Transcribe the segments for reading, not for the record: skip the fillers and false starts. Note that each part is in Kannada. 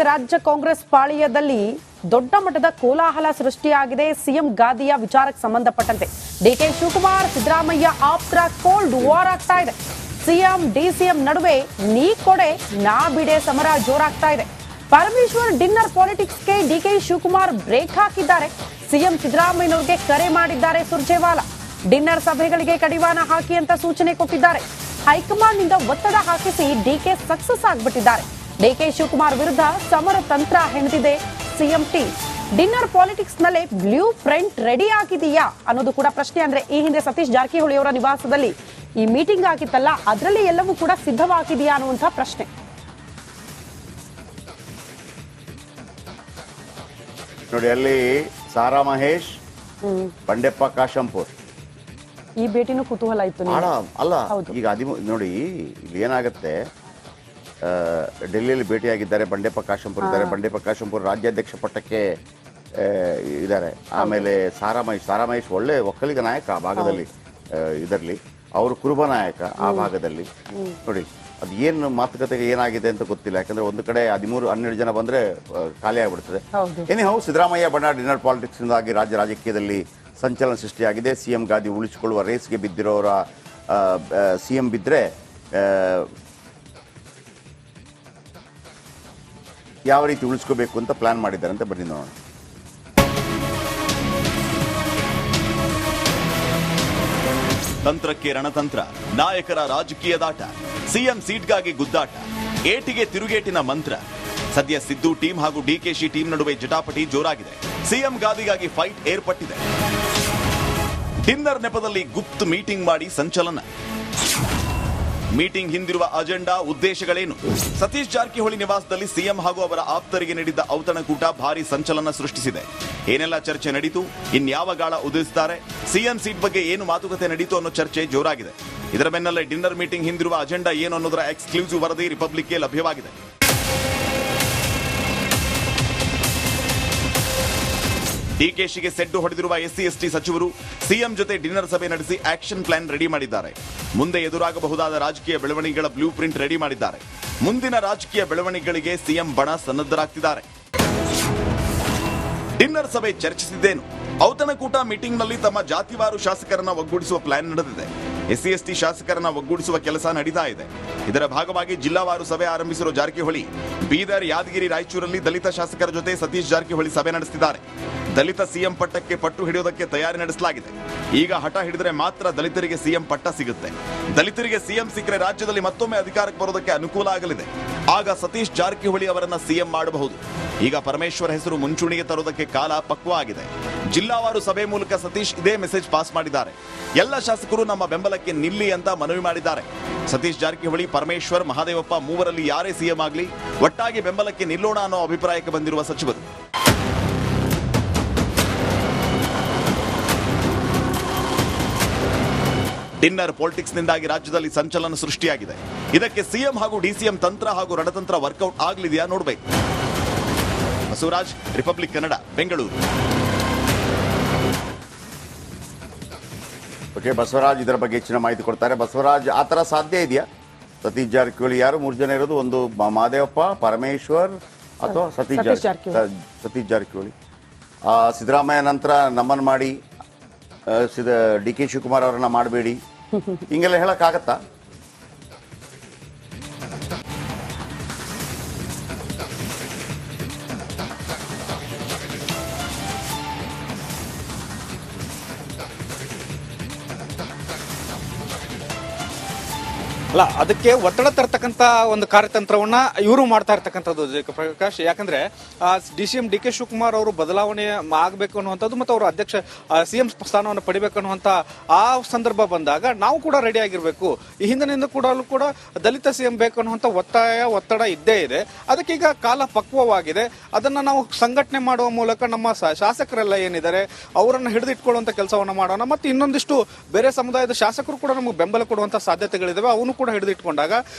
ರಾಜ್ಯ ಕಾಂಗ್ರೆಸ್ ಪಾಳಿಯದಲ್ಲಿ ದೊಡ್ಡ ಮಟ್ಟದ ಕೋಲಾಹಲ ಸೃಷ್ಟಿಯಾಗಿದೆ. ಸಿಎಂ ಗಾದಿಯ ವಿಚಾರಕ್ಕೆ ಸಂಬಂಧಪಟ್ಟಂತೆ ಡಿಕೆ ಶಿವಕುಮಾರ್ ಸಿದ್ದರಾಮಯ್ಯ ಆಪ್ತರ ಕೋಲ್ಡ್ ವಾರ್ ಆಗ್ತಾ ಇದೆ. ಸಿಎಂ ಡಿಸಿಎಂ ನಡುವೆ ನೀ ಕೊಡೆ ನಾ ಬಿಡೆ ಸಮರ ಜೋರಾಗ್ತಾ ಇದೆ. ಪರಮೇಶ್ವರ್ ಡಿನ್ನರ್ ಪಾಲಿಟಿಕ್ಸ್ಗೆ ಡಿಕೆ ಶಿವಕುಮಾರ್ ಬ್ರೇಕ್ ಹಾಕಿದ್ದಾರೆ. ಸಿಎಂ ಸಿದ್ದರಾಮಯ್ಯನವರಿಗೆ ಕರೆ ಮಾಡಿದ್ದಾರೆ ಸುರ್ಜೇವಾಲಾ. ಡಿನ್ನರ್ ಸಭೆಗಳಿಗೆ ಕಡಿವಾಣ ಹಾಕಿ ಅಂತ ಸೂಚನೆ ಕೊಟ್ಟಿದ್ದಾರೆ. ಹೈಕಮಾಂಡ್ ನಿಂದ ಒತ್ತಡ ಹಾಕಿಸಿ ಡಿಕೆ ಸಕ್ಸಸ್ ಆಗ್ಬಿಟ್ಟಿದ್ದಾರೆ. ಡಿಕೆ ಶಿವಕುಮಾರ್ ವಿರುದ್ಧ ಸಮರ ತಂತ್ರ ಹೆಣೆದಿದೆ ಸಿಎಂ ಟೀಮ್. ಡಿನ್ನರ್ ಪಾಲಿಟಿಕ್ಸ್ ನಲ್ಲಿ ಬ್ಲೂ ಪ್ರಿಂಟ್ ರೆಡಿ ಆಗಿದೆಯಾ ಅನ್ನೋದು ಕೂಡ ಪ್ರಶ್ನೆ. ಅಂದ್ರೆ ಈ ಹಿಂದೆ ಸತೀಶ್ ಜಾರಕಿಹೊಳಿ ಅವರ ನಿವಾಸದಲ್ಲಿ ಈ ಮೀಟಿಂಗ್ ಆಗಿತ್ತಲ್ಲ, ಅದರಲ್ಲಿ ಎಲ್ಲವೂ ಕೂಡ ಸಿದ್ಧವಾಗಿದೆಯಾ ಅನ್ನುವಂತಹ ಪ್ರಶ್ನೆ. ನೋಡಿ, ಅಲ್ಲಿ ಸಾರಾ ಮಹೇಶ್, ಬಂಡೆಪ್ಪ ಕಾಶಂಪುರ್ ಈ ಭೇಟಿನೂ ಕುತೂಹಲ ಇತ್ತು. ಅಲ್ಲ, ಈಗ ನೋಡಿ ಇಲ್ಲಿ ಏನಾಗುತ್ತೆ, ಡೆಲ್ಲಿಯಲ್ಲಿ ಭೇಟಿಯಾಗಿದ್ದಾರೆ. ಬಂಡೆಪ್ಪ ಕಾಶಂಪುರ್ ಇದ್ದಾರೆ. ಬಂಡೆಪ್ಪ ಕಾಶಂಪುರ್ ರಾಜ್ಯಾಧ್ಯಕ್ಷ ಪಟ್ಟಕ್ಕೆ ಇದ್ದಾರೆ. ಆಮೇಲೆ ಸಾರಾ ಮಹೇಶ್ ಒಳ್ಳೆ ಒಕ್ಕಲಿಗ ನಾಯಕ ಆ ಭಾಗದಲ್ಲಿ, ಇದರಲ್ಲಿ ಅವರು ಕುರುಬ ನಾಯಕ ಆ ಭಾಗದಲ್ಲಿ. ನೋಡಿ, ಅದು ಏನು ಮಾತುಕತೆಗೆ ಏನಾಗಿದೆ ಅಂತ ಗೊತ್ತಿಲ್ಲ. ಯಾಕಂದ್ರೆ ಒಂದು ಕಡೆ 13-12 ಜನ ಬಂದ್ರೆ ಖಾಲಿ ಆಗ್ಬಿಡ್ತದೆ. ಎನಿಹೌ, ಸಿದ್ದರಾಮಯ್ಯ ಬಣ ಡಿನ್ನರ್ ಪಾಲಿಟಿಕ್ಸ್ ಇಂದಾಗಿ ರಾಜ್ಯ ರಾಜಕೀಯದಲ್ಲಿ ಸಂಚಲನ ಸೃಷ್ಟಿಯಾಗಿದೆ. ಸಿಎಂ ಗಾದಿ ಉಳಿಸಿಕೊಳ್ಳುವ ರೇಸ್ಗೆ ಬಿದ್ದಿರೋರ ಸಿಎಂ ಬಿದ್ದರೆ ಯಾವ ರೀತಿ ಉಳಿಸ್ಕೋಬೇಕು ಅಂತ ಪ್ಲಾನ್ ಮಾಡಿದ್ದಾರೆ ಅಂತ ಬನ್ನಿ ನೋಡೋಣ. ತಂತ್ರಕ್ಕೆ ರಣತಂತ್ರ, ನಾಯಕರ ರಾಜಕೀಯದಾಟ, ಸಿಎಂ ಸೀಟ್ಗಾಗಿ ಗುದ್ದಾಟ, ಏಟಿಗೆ ತಿರುಗೇಟಿನ ಮಂತ್ರ. ಸದ್ಯ ಸಿದ್ದು ಟೀಮ್ ಹಾಗೂ ಡಿಕೆಶಿ ಟೀಮ್ ನಡುವೆ ಜಟಾಪಟಿ ಜೋರಾಗಿದೆ. ಸಿಎಂ ಗಾದಿಗಾಗಿ ಫೈಟ್ ಏರ್ಪಟ್ಟಿದೆ. ಡಿನ್ನರ್ ನೆಪದಲ್ಲಿ ಗುಪ್ತ ಮೀಟಿಂಗ್ ಮಾಡಿ ಸಂಚಲನ. ಮೀಟಿಂಗ್ ಹಿಂದಿರುವ ಅಜೆಂಡಾ, ಉದ್ದೇಶಗಳೇನು? ಸತೀಶ್ ಜಾರಕಿಹೊಳಿ ನಿವಾಸದಲ್ಲಿ ಸಿಎಂ ಹಾಗೂ ಅವರ ಆಪ್ತರಿಗೆ ನೀಡಿದ್ದ ಔತಣಕೂಟ ಭಾರಿ ಸಂಚಲನ ಸೃಷ್ಟಿಸಿದೆ. ಏನೆಲ್ಲ ಚರ್ಚೆ ನಡೀತು, ಇನ್ಯಾವ ಗಾಳ ಉದಿಸುತ್ತಾರೆ, ಸಿಎಂ ಸೀಟ್ ಬಗ್ಗೆ ಏನು ಮಾತುಕತೆ ನಡೀತು ಅನ್ನೋ ಚರ್ಚೆ ಜೋರಾಗಿದೆ. ಇದರ ಬೆನ್ನಲ್ಲೇ ಡಿನ್ನರ್ ಮೀಟಿಂಗ್ ಹಿಂದಿರುವ ಅಜೆಂಡಾ ಏನು ಅನ್ನೋದರ ಎಕ್ಸ್ಕ್ಲೂಸಿವ್ ವರದಿ ರಿಪಬ್ಲಿಕ್ಗೆ ಲಭ್ಯವಾಗಿದೆ. ಡಿಕೆಶಿಗೆ ಸೆಡ್ಡು ಹೊಡೆದಿರುವ ಎಸ್ಸಿ ಸಚಿವರು ಸಿಎಂ ಜೊತೆ ಡಿನ್ನರ್ ಸಭೆ ನಡೆಸಿ ಆಕ್ಷನ್ ಪ್ಲಾನ್ ರೆಡಿ ಮಾಡಿದ್ದಾರೆ. ಮುಂದೆ ಎದುರಾಗಬಹುದಾದ ರಾಜಕೀಯ ಬೆಳವಣಿಗೆಗಳ ಬ್ಲೂ ಪ್ರಿಂಟ್ ರೆಡಿ ಮಾಡಿದ್ದಾರೆ. ಮುಂದಿನ ರಾಜಕೀಯ ಬೆಳವಣಿಗೆಗಳಿಗೆ ಸಿಎಂ ಬಣ ಸನ್ನದ್ಧರಾಗ್ತಿದ್ದಾರೆ. ಡಿನ್ನರ್ ಸಭೆ ಚರ್ಚಿಸಿದ್ದೇನು? ಔತಣಕೂಟ ಮೀಟಿಂಗ್ನಲ್ಲಿ ತಮ್ಮ ಜಾತಿವಾರು ಶಾಸಕರನ್ನ ಒಗ್ಗೂಡಿಸುವ ಪ್ಲಾನ್ ನಡೆದಿದೆ. ಎಸ್ಸಿ ಶಾಸಕರನ್ನ ಒಗ್ಗೂಡಿಸುವ ಕೆಲಸ ನಡೀತಾ ಇದೆ. ಇದರ ಭಾಗವಾಗಿ ಜಿಲ್ಲಾವಾರು ಸಭೆ ಆರಂಭಿಸಿರುವ ಜಾರಕಿಹೊಳಿ ಬೀದರ್, ಯಾದಗಿರಿ, ರಾಯಚೂರಲ್ಲಿ ದಲಿತ ಶಾಸಕರ ಜೊತೆ ಸತೀಶ್ ಜಾರಕಿಹೊಳಿ ಸಭೆ ನಡೆಸುತ್ತಿದ್ದಾರೆ. ದಲಿತ ಸಿಎಂ ಪಟ್ಟಕ್ಕೆ ಪಟ್ಟು ಹಿಡಿಯೋದಕ್ಕೆ ತಯಾರಿ ನಡೆಸಲಾಗಿದೆ. ಈಗ ಹಠ ಹಿಡಿದರೆ ಮಾತ್ರ ದಲಿತರಿಗೆ ಸಿಎಂ ಪಟ್ಟ ಸಿಗುತ್ತೆ. ದಲಿತರಿಗೆ ಸಿಎಂ ಸಿಕ್ಕರೆ ರಾಜ್ಯದಲ್ಲಿ ಮತ್ತೊಮ್ಮೆ ಅಧಿಕಾರಕ್ಕೆ ಬರೋದಕ್ಕೆ ಅನುಕೂಲ ಆಗಲಿದೆ. ಆಗ ಸತೀಶ್ ಜಾರಕಿಹೊಳಿ ಅವರನ್ನ ಸಿಎಂ ಮಾಡಬಹುದು. ಈಗ ಪರಮೇಶ್ವರ್ ಹೆಸರು ಮುಂಚೂಣಿಗೆ ತರೋದಕ್ಕೆ ಕಾಲ ಪಕ್ವ ಆಗಿದೆ. ಜಿಲ್ಲಾವಾರು ಸಭೆ ಮೂಲಕ ಸತೀಶ್ ಇದೇ ಮೆಸೇಜ್ ಪಾಸ್ ಮಾಡಿದ್ದಾರೆ. ಎಲ್ಲ ಶಾಸಕರು ನಮ್ಮ ಬೆಂಬಲಕ್ಕೆ ನಿಲ್ಲಿ ಅಂತ ಮನವಿ ಮಾಡಿದ್ದಾರೆ. ಸತೀಶ್ ಜಾರಕಿಹೊಳಿ, ಪರಮೇಶ್ವರ್, ಮಹಾದೇವಪ್ಪ ಮೂವರಲ್ಲಿ ಯಾರೇ ಸಿಎಂ ಆಗಲಿ ಒಟ್ಟಾಗಿ ಬೆಂಬಲಕ್ಕೆ ನಿಲ್ಲೋಣ ಅನ್ನೋ ಅಭಿಪ್ರಾಯಕ್ಕೆ ಬಂದಿರುವ ಸಚಿವರು. ಡಿನ್ನರ್ ಪಾಲಿಟಿಕ್ಸ್ ನಿಂದಾಗಿ ರಾಜ್ಯದಲ್ಲಿ ಸಂಚಲನ ಸೃಷ್ಟಿಯಾಗಿದೆ. ಇದಕ್ಕೆ ಸಿಎಂ ಹಾಗೂ ಡಿಸಿಎಂ ತಂತ್ರ ಹಾಗೂ ರಣತಂತ್ರ ವರ್ಕೌಟ್ ಆಗಲಿದೆಯಾ ನೋಡಬೇಕು. ಬಸವರಾಜ್, ರಿಪಬ್ಲಿಕ್ ಕನ್ನಡ, ಬೆಂಗಳೂರು. ಬಸವರಾಜ್ ಇದರ ಬಗ್ಗೆ ಹೆಚ್ಚಿನ ಮಾಹಿತಿ ಕೊಡ್ತಾರೆ. ಬಸವರಾಜ್, ಆ ಥರ ಸಾಧ್ಯ ಇದೆಯಾ? ಸತೀಶ್ ಜಾರಕಿಹೊಳಿ ಯಾರು 3 ಜನ ಇರೋದು? ಒಂದು ಮಹಾದೇವಪ್ಪ, ಪರಮೇಶ್ವರ್ ಅಥವಾ ಸತೀಶ್ ಜಾರಕಿಹೊಳಿ. ಸಿದ್ದರಾಮಯ್ಯ ನಂತರ ನಮ್ಮನ್ನು ಮಾಡಿ ಡಿಕೆ ಶಿವಕುಮಾರ್ ಅವರನ್ನ ಮಾಡಬೇಡಿ, ಹಿಂಗೆಲ್ಲ ಹೇಳಕ್ಕಾಗತ್ತಾ? ಅಲ್ಲ, ಅದಕ್ಕೆ ಒತ್ತಡ ತರ್ತಕ್ಕಂಥ ಒಂದು ಕಾರ್ಯತಂತ್ರವನ್ನ ಇವರು ಮಾಡ್ತಾ ಇರ್ತಕ್ಕಂಥದ್ದು ಪ್ರಕಾಶ್. ಯಾಕಂದ್ರೆ ಡಿಸಿಎಂ ಡಿಕೆ ಶಿವಕುಮಾರ್ ಅವರು ಬದಲಾವಣೆ ಆಗಬೇಕು ಅನ್ನುವಂಥದ್ದು ಮತ್ತು ಅವರು ಅಧ್ಯಕ್ಷ ಸಿಎಂ ಸ್ಥಾನವನ್ನು ಪಡಿಬೇಕು ಅನ್ನುವಂಥ ಆ ಸಂದರ್ಭ ಬಂದಾಗ ನಾವು ಕೂಡ ರೆಡಿ ಆಗಿರ್ಬೇಕು. ಈ ಹಿಂದಿನಿಂದ ಕೂಡ ದಲಿತ ಸಿಎಂ ಬೇಕು ಅನ್ನುವಂಥ ಒತ್ತಡ ಇದ್ದೇ ಇದೆ. ಅದಕ್ಕೆ ಈಗ ಕಾಲ ಪಕ್ವವಾಗಿದೆ. ಅದನ್ನ ನಾವು ಸಂಘಟನೆ ಮಾಡುವ ಮೂಲಕ ನಮ್ಮ ಶಾಸಕರೆಲ್ಲ ಏನಿದ್ದಾರೆ ಅವರನ್ನು ಹಿಡಿದಿಟ್ಕೊಳ್ಳುವಂತ ಕೆಲಸವನ್ನ ಮಾಡೋಣ. ಮತ್ತು ಇನ್ನೊಂದಿಷ್ಟು ಬೇರೆ ಸಮುದಾಯದ ಶಾಸಕರು ಕೂಡ ನಮಗೆ ಬೆಂಬಲ ಕೊಡುವಂತ ಸಾಧ್ಯತೆಗಳಿದಾವೆ. ಅವನು ಕೂಡ ಹಿಡಿದಿಟ್ಕೊಂಡಾಗ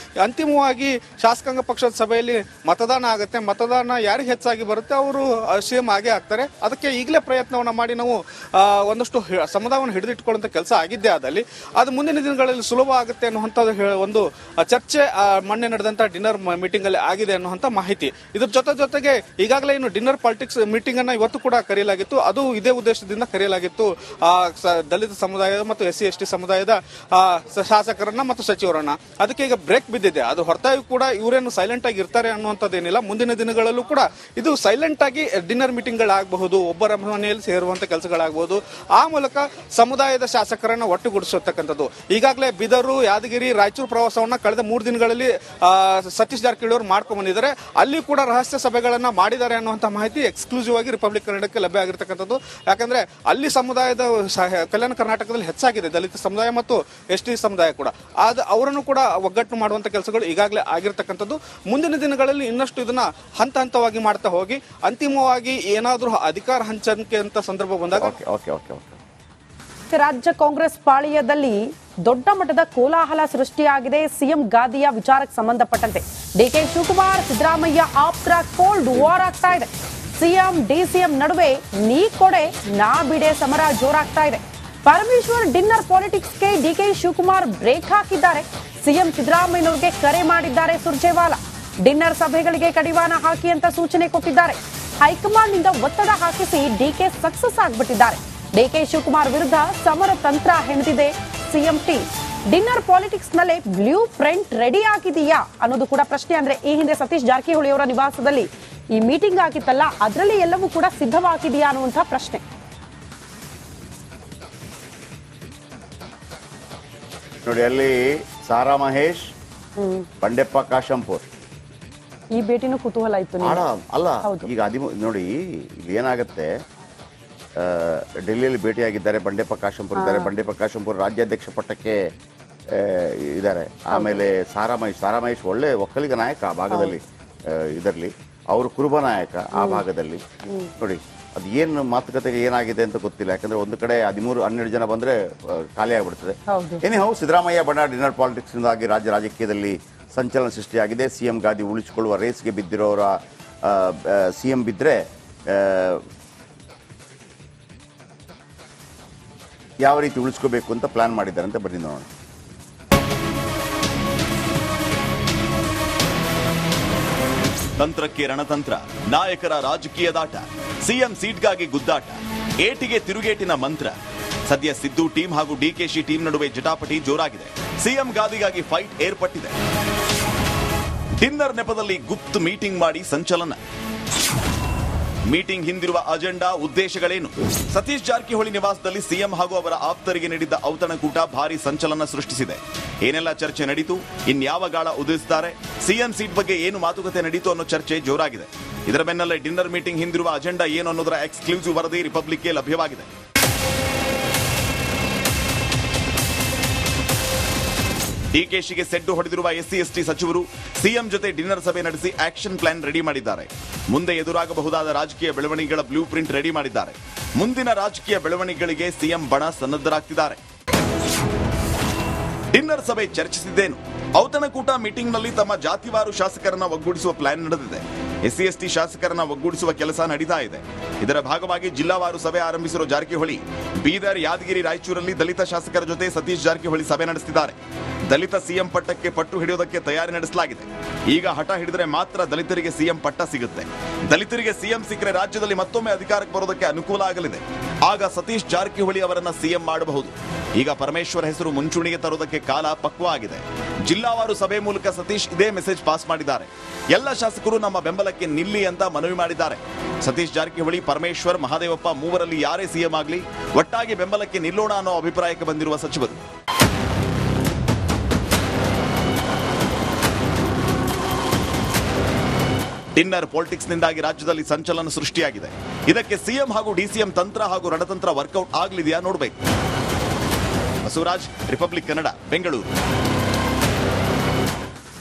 ಅಂತಿಮವಾಗಿ ಶಾಸಕಾಂಗ ಪಕ್ಷದ ಸಭೆಯಲ್ಲಿ ಮತದಾನ ಆಗುತ್ತೆ. ಮತದಾನ ಯಾರಿಗೆ ಹೆಚ್ಚಾಗಿ ಬರುತ್ತೆ ಅವರು ಸಿಎಂ ಆಗೇ ಆಗ್ತಾರೆ. ಅದಕ್ಕೆ ಈಗಲೇ ಪ್ರಯತ್ನವನ್ನ ಮಾಡಿ ನಾವು ಒಂದಷ್ಟು ಸಮುದಾಯವನ್ನು ಹಿಡಿದಿಟ್ಕೊಳ್ಳುವಂತ ಕೆಲಸ ಆಗಿದ್ದೇ ಆದಲ್ಲಿ ಅದು ಮುಂದಿನ ದಿನಗಳಲ್ಲಿ ಸುಲಭ ಆಗುತ್ತೆ ಅನ್ನುವಂಥದ್ದು ಒಂದು ಚರ್ಚೆ ಮೊನ್ನೆ ನಡೆದಂತ ಡಿನ್ನರ್ ಮೀಟಿಂಗ್ ಅಲ್ಲಿ ಆಗಿದೆ ಅನ್ನುವಂಥ ಮಾಹಿತಿ. ಇದ್ರ ಜೊತೆಗೆ ಈಗಾಗಲೇ ಇನ್ನು ಡಿನ್ನರ್ ಪಾಲಿಟಿಕ್ಸ್ ಮೀಟಿಂಗ್ ಅನ್ನ ಇವತ್ತು ಕೂಡ ಕರೆಯಲಾಗಿತ್ತು. ಅದು ಇದೇ ಉದ್ದೇಶದಿಂದ ಕರೆಯಲಾಗಿತ್ತು. ದಲಿತ ಸಮುದಾಯದ ಮತ್ತು SC/ST ಸಮುದಾಯದ ಶಾಸಕರನ್ನ ಮತ್ತು ಸಚಿವರನ್ನ. ಅದಕ್ಕೆ ಈಗ ಬ್ರೇಕ್ ಬಿದ್ದಿದೆ. ಅದು ಹೊರತಾಗಿ ಕೂಡ ಇವರೇನು ಸೈಲೆಂಟ್ ಆಗಿ ಇರ್ತಾರೆ ಅನ್ನುವಂಥದ್ದೇನಿಲ್ಲ. ಮುಂದಿನ ದಿನಗಳಲ್ಲೂ ಕೂಡ ಇದು ಸೈಲೆಂಟ್ ಆಗಿ ಡಿನ್ನರ್ ಮೀಟಿಂಗ್ ಗಳಾಗಬಹುದು, ಒಬ್ಬರ ಮನೆಯಲ್ಲಿ ಸೇರುವಂತ ಕೆಲಸಗಳಾಗಬಹುದು. ಆ ಮೂಲಕ ಸಮುದಾಯದ ಶಾಸಕರನ್ನ ಒಟ್ಟುಗೂಡಿಸತಕ್ಕಂಥದ್ದು. ಈಗಾಗಲೇ ಬಿದರು, ಯಾದಗಿರಿ, ರಾಯಚೂರು ಪ್ರವಾಸವನ್ನ ಕಳೆದ 3 ದಿನಗಳಲ್ಲಿ ಸತೀಶ್ ಜಾರಕಿಹೊಳಿ ಅವರು ಮಾಡ್ಕೊಂಡ್ ಬಂದಿದ್ದಾರೆ. ಅಲ್ಲಿ ಕೂಡ ರಹಸ್ಯ ಸಭೆಗಳನ್ನ ಮಾಡಿದ್ದಾರೆ ಅನ್ನುವಂಥ ಮಾಹಿತಿ ಎಕ್ಸ್ಕ್ಲೂಸಿವ್ ಆಗಿ ರಿಪಬ್ಲಿಕ್ ಕನ್ನಡಕ್ಕೆ ಲಭ್ಯ ಆಗಿರ್ತಕ್ಕಂಥದ್ದು. ಯಾಕಂದ್ರೆ ಅಲ್ಲಿ ಸಮುದಾಯದ ಕಲ್ಯಾಣ ಕರ್ನಾಟಕದಲ್ಲಿ ಹೆಚ್ಚಾಗಿದೆ, ದಲಿತ ಸಮುದಾಯ ಮತ್ತು ST ಸಮುದಾಯ ಕೂಡ. ಅವರನ್ನು ಕೂಡ ಒಗ್ಗಟ್ಟು ಮಾಡುವಂತ ಕೆಲಸಗಳು ಈಗಾಗಲೇ ಆಗಿರ್ತಕ್ಕಂಥದ್ದು. ಮುಂದಿನ ದಿನಗಳಲ್ಲಿ ಇನ್ನಷ್ಟು ಇದನ್ನ ಹಂತ ಹಂತವಾಗಿ ಮಾಡ್ತಾ ಹೋಗಿ ಅಂತಿಮವಾಗಿ ಏನಾದ್ರೂ ಅಧಿಕಾರ ಹಂಚಿಕೆ ಅಂತ ಸಂದರ್ಭ ಬಂದಾಗ ರಾಜ್ಯ ಕಾಂಗ್ರೆಸ್ ಪಾಳಿಯದಲ್ಲಿ ದೊಡ್ಡ ಮಟ್ಟದ ಕೋಲಾಹಲ ಸೃಷ್ಟಿಯಾಗಿದೆ. ಸಿಎಂ ಗಾದಿಯ ವಿಚಾರಕ್ಕೆ ಸಂಬಂಧಪಟ್ಟಂತೆ DK ಶಿವಕುಮಾರ್ ಸಿದ್ದರಾಮಯ್ಯ ಆಪ್ತರ ಕೋಲ್ಡ್ ವಾರ್ ಆಗ್ತಾ ಇದೆ. ಸಿಎಂ DCM ನಡುವೆ ನೀ ಕೊಡೆ ನಾ ಬಿಡೆ ಸಮರ ಜೋರಾಗ್ತಾ ಇದೆ. ಪರಮೇಶ್ವರ್ ಡಿನ್ನರ್ ಪಾಲಿಟಿಕ್ಸ್ಗೆ DK ಶಿವಕುಮಾರ್ ಬ್ರೇಕ್ ಹಾಕಿದ್ದಾರೆ. ಸಿಎಂ ಸಿದ್ದರಾಮಯ್ಯನವರಿಗೆ ಕರೆ ಮಾಡಿದ್ದಾರೆ ಸುರ್ಜೇವಾಲಾ. ಡಿನ್ನರ್ ಸಭೆಗಳಿಗೆ ಕಡಿವಾಣ ಹಾಕಿ ಅಂತ ಸೂಚನೆ ಕೊಟ್ಟಿದ್ದಾರೆ. ಹೈಕಮಾಂಡ್ ನಿಂದ ಒತ್ತಡ ಹಾಕಿಸಿ DK ಸಕ್ಸಸ್ ಆಗ್ಬಿಟ್ಟಿದ್ದಾರೆ. DK ಶಿವಕುಮಾರ್ ವಿರುದ್ಧ ಸಮರ ತಂತ್ರ ಹೆಣೆದಿದೆ ಸಿಎಂ ಟೀಮ್. ಡಿನ್ನರ್ ಪಾಲಿಟಿಕ್ಸ್ ನಲ್ಲೇ ಬ್ಲೂ ಪ್ರಿಂಟ್ ರೆಡಿ ಆಗಿದೆಯಾ ಅನ್ನೋದು ಕೂಡ ಪ್ರಶ್ನೆ. ಅಂದ್ರೆ ಈ ಹಿಂದೆ ಸತೀಶ್ ಜಾರಕಿಹೊಳಿ ಅವರ ನಿವಾಸದಲ್ಲಿ ಈ ಮೀಟಿಂಗ್ ಆಗಿತ್ತಲ್ಲ, ಅದರಲ್ಲಿ ಎಲ್ಲವೂ ಕೂಡ ಸಿದ್ಧವಾಗಿದೆಯಾ ಅನ್ನುವಂತಹ ಪ್ರಶ್ನೆ. ನೋಡಿ, ಅಲ್ಲಿ ಸಾರಾ ಮಹೇಶ್, ಬಂಡೆಪ್ಪ ಕಾಶಂಪುರ್ ಈ ಭೇಟಿನೂ ಕುತೂಹಲ ಇತ್ತು. ಅಲ್ಲ, ಈಗ ನೋಡಿ ಇಲ್ಲಿ ಏನಾಗುತ್ತೆ, ಡೆಲ್ಲಿಯಲ್ಲಿ ಭೇಟಿಯಾಗಿದ್ದಾರೆ. ಬಂಡೆಪ್ಪ ಕಾಶಂಪುರ್ ಇದ್ದಾರೆ. ಬಂಡೆಪ್ಪ ಕಾಶಂಪುರ್ ರಾಜ್ಯಾಧ್ಯಕ್ಷ ಪಟ್ಟಕ್ಕೆ ಇದ್ದಾರೆ. ಆಮೇಲೆ ಸಾರಾ ಮಹೇಶ್ ಒಳ್ಳೆ ಒಕ್ಕಲಿಗ ನಾಯಕ ಆ ಭಾಗದಲ್ಲಿ, ಇದರಲ್ಲಿ ಅವರು ಕುರುಬ ನಾಯಕ ಆ ಭಾಗದಲ್ಲಿ. ನೋಡಿ, ಅದು ಏನು ಮಾತುಕತೆಗೆ ಏನಾಗಿದೆ ಅಂತ ಗೊತ್ತಿಲ್ಲ. ಯಾಕಂದ್ರೆ ಒಂದು ಕಡೆ 13-12 ಜನ ಬಂದ್ರೆ ಖಾಲಿ ಆಗ್ಬಿಡ್ತದೆ. ಎನಿಹೌ, ಸಿದ್ದರಾಮಯ್ಯ ಬಣ ಡಿನ್ನರ್ ಪಾಲಿಟಿಕ್ಸ್ ನಿಂದಾಗಿ ರಾಜ್ಯ ರಾಜಕೀಯದಲ್ಲಿ ಸಂಚಲನ ಸೃಷ್ಟಿಯಾಗಿದೆ. ಸಿಎಂ ಗಾದಿ ಉಳಿಸಿಕೊಳ್ಳುವ ರೇಸ್ಗೆ ಬಿದ್ದಿರೋರ ಸಿಎಂ ಬಿದ್ದರೆ ಯಾವ ರೀತಿ ಉಳಿಸ್ಕೋಬೇಕು ಅಂತ ಪ್ಲಾನ್ ಮಾಡಿದ್ದಾರೆ ಅಂತ ಬನ್ನಿ ನೋಡೋಣ. ತಂತ್ರಕ್ಕೆ ರಣತಂತ್ರ, ನಾಯಕರ ರಾಜಕೀಯದಾಟ, ಸಿಎಂ ಸೀಟ್ಗಾಗಿ ಗುದ್ದಾಟ, ಏಟಿಗೆ ತಿರುಗೇಟಿನ ಮಂತ್ರ. ಸದ್ಯ ಸಿದ್ದು ಟೀಮ್ ಹಾಗೂ DKಶಿ ಟೀಮ್ ನಡುವೆ ಜಟಾಪಟಿ ಜೋರಾಗಿದೆ. ಸಿಎಂ ಗಾದಿಗಾಗಿ ಫೈಟ್ ಏರ್ಪಟ್ಟಿದೆ. ಡಿನ್ನರ್ ನೆಪದಲ್ಲಿ ಗುಪ್ತ ಮೀಟಿಂಗ್ ಮಾಡಿ ಸಂಚಲನ. ಮೀಟಿಂಗ್ ಹಿಂದಿರುವ ಅಜೆಂಡಾ, ಉದ್ದೇಶಗಳೇನು? ಸತೀಶ್ ಜಾರಕಿಹೊಳಿ ನಿವಾಸದಲ್ಲಿ ಸಿಎಂ ಹಾಗೂ ಅವರ ಆಪ್ತರಿಗೆ ನೀಡಿದ್ದ ಔತಣಕೂಟ ಭಾರಿ ಸಂಚಲನ ಸೃಷ್ಟಿಸಿದೆ. ಏನೆಲ್ಲ ಚರ್ಚೆ ನಡೀತು, ಇನ್ಯಾವ ಗಾಳ ಉದಿಸುತ್ತಾರೆ, ಸಿಎಂ ಸೀಟ್ ಬಗ್ಗೆ ಏನು ಮಾತುಕತೆ ನಡೀತು ಅನ್ನೋ ಚರ್ಚೆ ಜೋರಾಗಿದೆ. ಇದರ ಬೆನ್ನಲ್ಲೇ ಡಿನ್ನರ್ ಮೀಟಿಂಗ್ ಹಿಂದಿರುವ ಅಜೆಂಡಾ ಏನು ಅನ್ನೋದರ ಎಕ್ಸ್ಕ್ಲೂಸಿವ್ ವರದಿ ರಿಪಬ್ಲಿಕ್ಗೆ ಲಭ್ಯವಾಗಿದೆ. DKಶಿಗೆ ಸೆಡ್ಡು ಹೊಡೆದಿರುವ SC/ST ಸಚಿವರು ಸಿಎಂ ಜೊತೆ ಡಿನ್ನರ್ ಸಭೆ ನಡೆಸಿ ಆಕ್ಷನ್ ಪ್ಲಾನ್ ರೆಡಿ ಮಾಡಿದ್ದಾರೆ. ಮುಂದೆ ಎದುರಾಗಬಹುದಾದ ರಾಜಕೀಯ ಬೆಳವಣಿಗೆಗಳ ಬ್ಲೂ ಪ್ರಿಂಟ್ ರೆಡಿ ಮಾಡಿದ್ದಾರೆ. ಮುಂದಿನ ರಾಜಕೀಯ ಬೆಳವಣಿಗೆಗಳಿಗೆ ಸಿಎಂ ಬಣ ಸನ್ನದ್ಧರಾಗ್ತಿದ್ದಾರೆ. ಡಿನ್ನರ್ ಸಭೆ ಚರ್ಚಿಸಿದ್ದೇನು? ಔತಣಕೂಟ ಮೀಟಿಂಗ್ನಲ್ಲಿ ತಮ್ಮ ಜಾತಿವಾರು ಶಾಸಕರನ್ನ ಒಗ್ಗೂಡಿಸುವ ಪ್ಲಾನ್ ನಡೆದಿದೆ. SC/ST ಶಾಸಕರನ್ನ ಒಗ್ಗೂಡಿಸುವ ಕೆಲಸ ನಡೀತಾ ಇದೆ. ಇದರ ಭಾಗವಾಗಿ ಜಿಲ್ಲಾವಾರು ಸಭೆ ಆರಂಭಿಸಿರುವ ಜಾರಕಿಹೊಳಿ ಬೀದರ್, ಯಾದಗಿರಿ, ರಾಯಚೂರಲ್ಲಿ ದಲಿತ ಶಾಸಕರ ಜೊತೆ ಸತೀಶ್ ಜಾರಕಿಹೊಳಿ ಸಭೆ ನಡೆಸುತ್ತಿದ್ದಾರೆ. ದಲಿತ ಸಿಎಂ ಪಟ್ಟಕ್ಕೆ ಪಟ್ಟು ಹಿಡಿಯೋದಕ್ಕೆ ತಯಾರಿ ನಡೆಸಲಾಗಿದೆ. ಈಗ ಹಠ ಹಿಡಿದರೆ ಮಾತ್ರ ದಲಿತರಿಗೆ ಸಿಎಂ ಪಟ್ಟ ಸಿಗುತ್ತೆ. ದಲಿತರಿಗೆ ಸಿಎಂ ಸಿಕ್ಕರೆ ರಾಜ್ಯದಲ್ಲಿ ಮತ್ತೊಮ್ಮೆ ಅಧಿಕಾರಕ್ಕೆ ಬರೋದಕ್ಕೆ ಅನುಕೂಲ ಆಗಲಿದೆ. ಆಗ ಸತೀಶ್ ಜಾರಕಿಹೊಳಿ ಅವರನ್ನ ಸಿಎಂ ಮಾಡಬಹುದು. ಈಗ ಪರಮೇಶ್ವರ್ ಹೆಸರು ಮುಂಚೂಣಿಗೆ ತರೋದಕ್ಕೆ ಕಾಲ ಪಕ್ವ ಆಗಿದೆ. ಜಿಲ್ಲಾವಾರು ಸಭೆ ಮೂಲಕ ಸತೀಶ್ ಇದೇ ಮೆಸೇಜ್ ಪಾಸ್ ಮಾಡಿದ್ದಾರೆ. ಎಲ್ಲ ಶಾಸಕರು ನಮ್ಮ ಬೆಂಬಲಕ್ಕೆ ನಿಲ್ಲಿ ಅಂತ ಮನವಿ ಮಾಡಿದ್ದಾರೆ. ಸತೀಶ್ ಜಾರಕಿಹೊಳಿ, ಪರಮೇಶ್ವರ್, ಮಹಾದೇವಪ್ಪ ಮೂವರಲ್ಲಿ ಯಾರೇ ಸಿಎಂ ಆಗಲಿ ಒಟ್ಟಾಗಿ ಬೆಂಬಲಕ್ಕೆ ನಿಲ್ಲೋಣ ಅನ್ನೋ ಅಭಿಪ್ರಾಯಕ್ಕೆ ಬಂದಿರುವ ಸಚಿವರು ಡಿನ್ನರ್ ಪಾಲಿಟಿಕ್ಸ್ ನಿಂದಾಗಿ ರಾಜ್ಯದಲ್ಲಿ ಸಂಚಲನ ಸೃಷ್ಟಿಯಾಗಿದೆ. ಇದಕ್ಕೆ ಸಿಎಂ ಹಾಗೂ DCM ತಂತ್ರ ಹಾಗೂ ರಣತಂತ್ರ ವರ್ಕೌಟ್ ಆಗಲಿದೆಯಾ ನೋಡಬೇಕು. ಬಸವರಾಜ್, ರಿಪಬ್ಲಿಕ್ ಕನ್ನಡ, ಬೆಂಗಳೂರು.